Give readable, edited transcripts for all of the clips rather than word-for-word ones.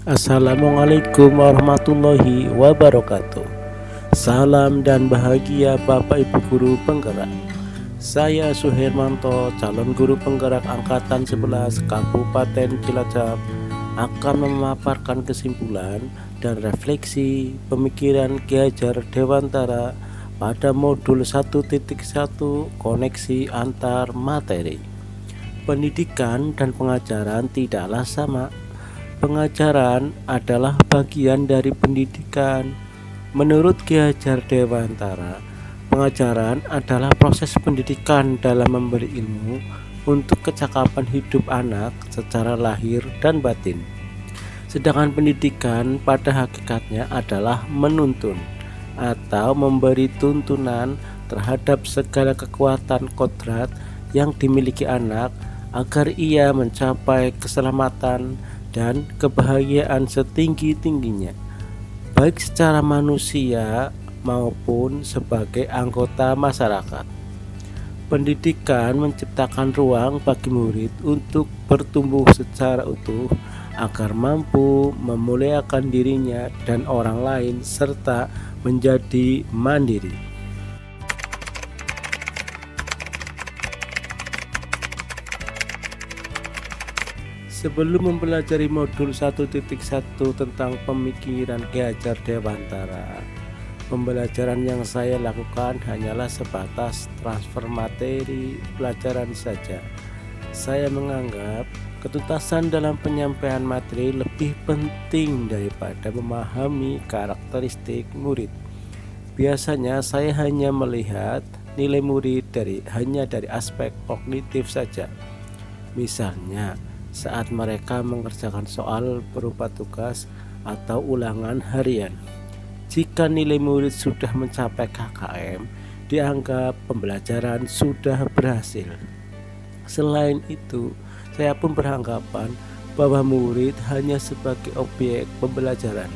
Assalamualaikum warahmatullahi wabarakatuh. Salam dan bahagia Bapak Ibu Guru Penggerak. Saya Suhermanto, calon guru penggerak Angkatan 11 Kabupaten Cilacap, akan memaparkan kesimpulan dan refleksi pemikiran Ki Hajar Dewantara pada modul 1.1 koneksi antar materi. Pendidikan dan pengajaran tidaklah sama. Pengajaran adalah bagian dari pendidikan. Menurut Ki Hajar Dewantara, pengajaran adalah proses pendidikan dalam memberi ilmu untuk kecakapan hidup anak secara lahir dan batin. Sedangkan pendidikan pada hakikatnya adalah menuntun atau memberi tuntunan terhadap segala kekuatan kodrat yang dimiliki anak agar ia mencapai keselamatan dan kebahagiaan setinggi-tingginya, baik secara manusia maupun sebagai anggota masyarakat. Pendidikan menciptakan ruang bagi murid untuk bertumbuh secara utuh agar mampu memuliakan dirinya dan orang lain serta menjadi mandiri. Sebelum mempelajari modul 1.1 tentang pemikiran Ki Hajar Dewantara, pembelajaran yang saya lakukan hanyalah sebatas transfer materi pelajaran saja. Saya menganggap ketuntasan dalam penyampaian materi lebih penting daripada memahami karakteristik murid. Biasanya saya hanya melihat nilai murid hanya dari aspek kognitif saja. Misalnya, saat mereka mengerjakan soal berupa tugas atau ulangan harian. Jika nilai murid sudah mencapai KKM, dianggap pembelajaran sudah berhasil. Selain itu, saya pun beranggapan bahwa murid hanya sebagai objek pembelajaran,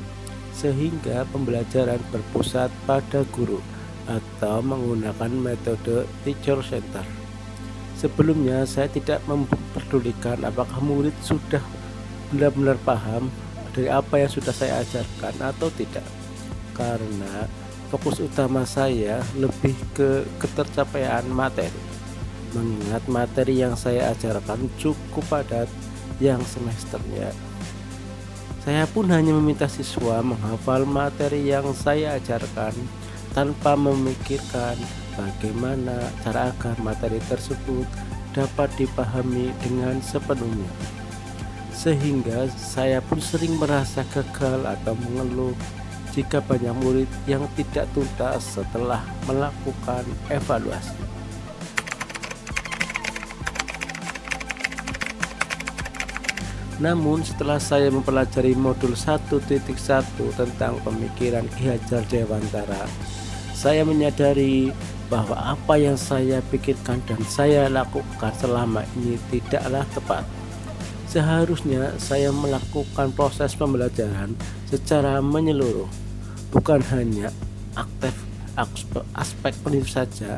sehingga pembelajaran berpusat pada guru atau menggunakan metode teacher center. Sebelumnya saya tidak memperdulikan apakah murid sudah benar-benar paham dari apa yang sudah saya ajarkan atau tidak, karena fokus utama saya lebih ke ketercapaian materi, mengingat materi yang saya ajarkan cukup padat yang semesternya. Saya pun hanya meminta siswa menghafal materi yang saya ajarkan tanpa memikirkan bagaimana cara agar materi tersebut dapat dipahami dengan sepenuhnya. Sehingga saya pun sering merasa gagal atau mengeluh jika banyak murid yang tidak tuntas setelah melakukan evaluasi. Namun setelah saya mempelajari modul 1.1 tentang pemikiran Ki Hajar Dewantara, saya menyadari bahwa apa yang saya pikirkan dan saya lakukan selama ini tidaklah tepat. Seharusnya saya melakukan proses pembelajaran secara menyeluruh, bukan hanya aspek pendidik saja,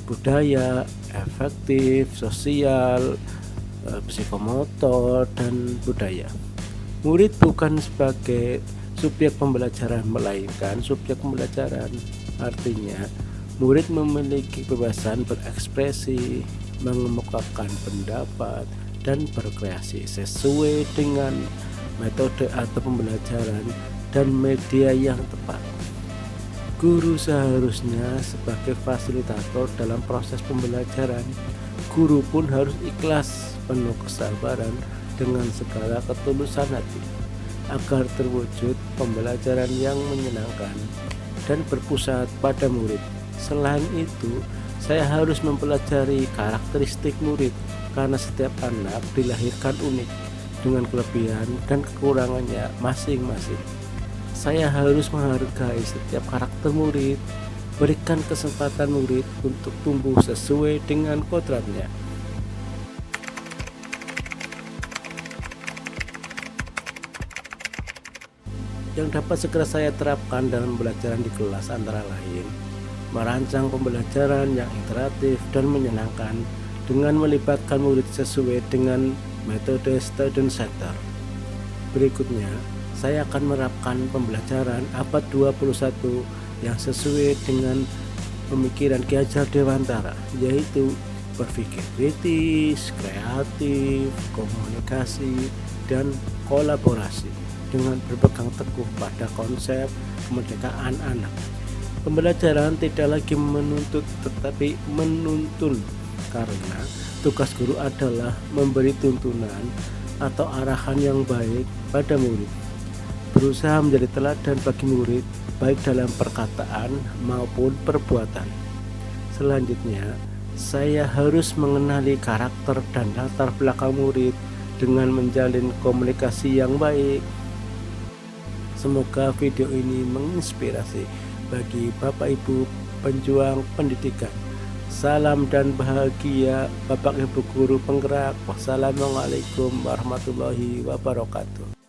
budaya, efektif, sosial, psikomotor, dan budaya. Murid bukan sebagai subjek pembelajaran, melainkan subjek pembelajaran. Artinya, murid memiliki kebebasan berekspresi, mengemukakan pendapat, dan berkreasi sesuai dengan metode atau pembelajaran dan media yang tepat. Guru seharusnya sebagai fasilitator dalam proses pembelajaran. Guru pun harus ikhlas, penuh kesabaran, dengan segala ketulusan hati, agar terwujud pembelajaran yang menyenangkan dan berpusat pada murid. Selain itu, saya harus mempelajari karakteristik murid, karena setiap anak dilahirkan unik dengan kelebihan dan kekurangannya masing-masing. Saya harus menghargai setiap karakter murid, berikan kesempatan murid untuk tumbuh sesuai dengan kodratnya. Yang dapat segera saya terapkan dalam pembelajaran di kelas antara lain merancang pembelajaran yang interaktif dan menyenangkan dengan melibatkan murid sesuai dengan metode student center. Berikutnya, saya akan menerapkan pembelajaran abad 21 yang sesuai dengan pemikiran Ki Hajar Dewantara, yaitu berpikir kritis, kreatif, komunikasi, dan kolaborasi dengan berpegang teguh pada konsep kemerdekaan anak. Pembelajaran tidak lagi menuntut tetapi menuntun, karena tugas guru adalah memberi tuntunan atau arahan yang baik pada murid, berusaha menjadi teladan bagi murid baik dalam perkataan maupun perbuatan. Selanjutnya, saya harus mengenali karakter dan latar belakang murid dengan menjalin komunikasi yang baik. Semoga video ini menginspirasi bagi Bapak Ibu penjuang pendidikan. Salam dan bahagia Bapak Ibu guru penggerak. Wassalamualaikum warahmatullahi wabarakatuh.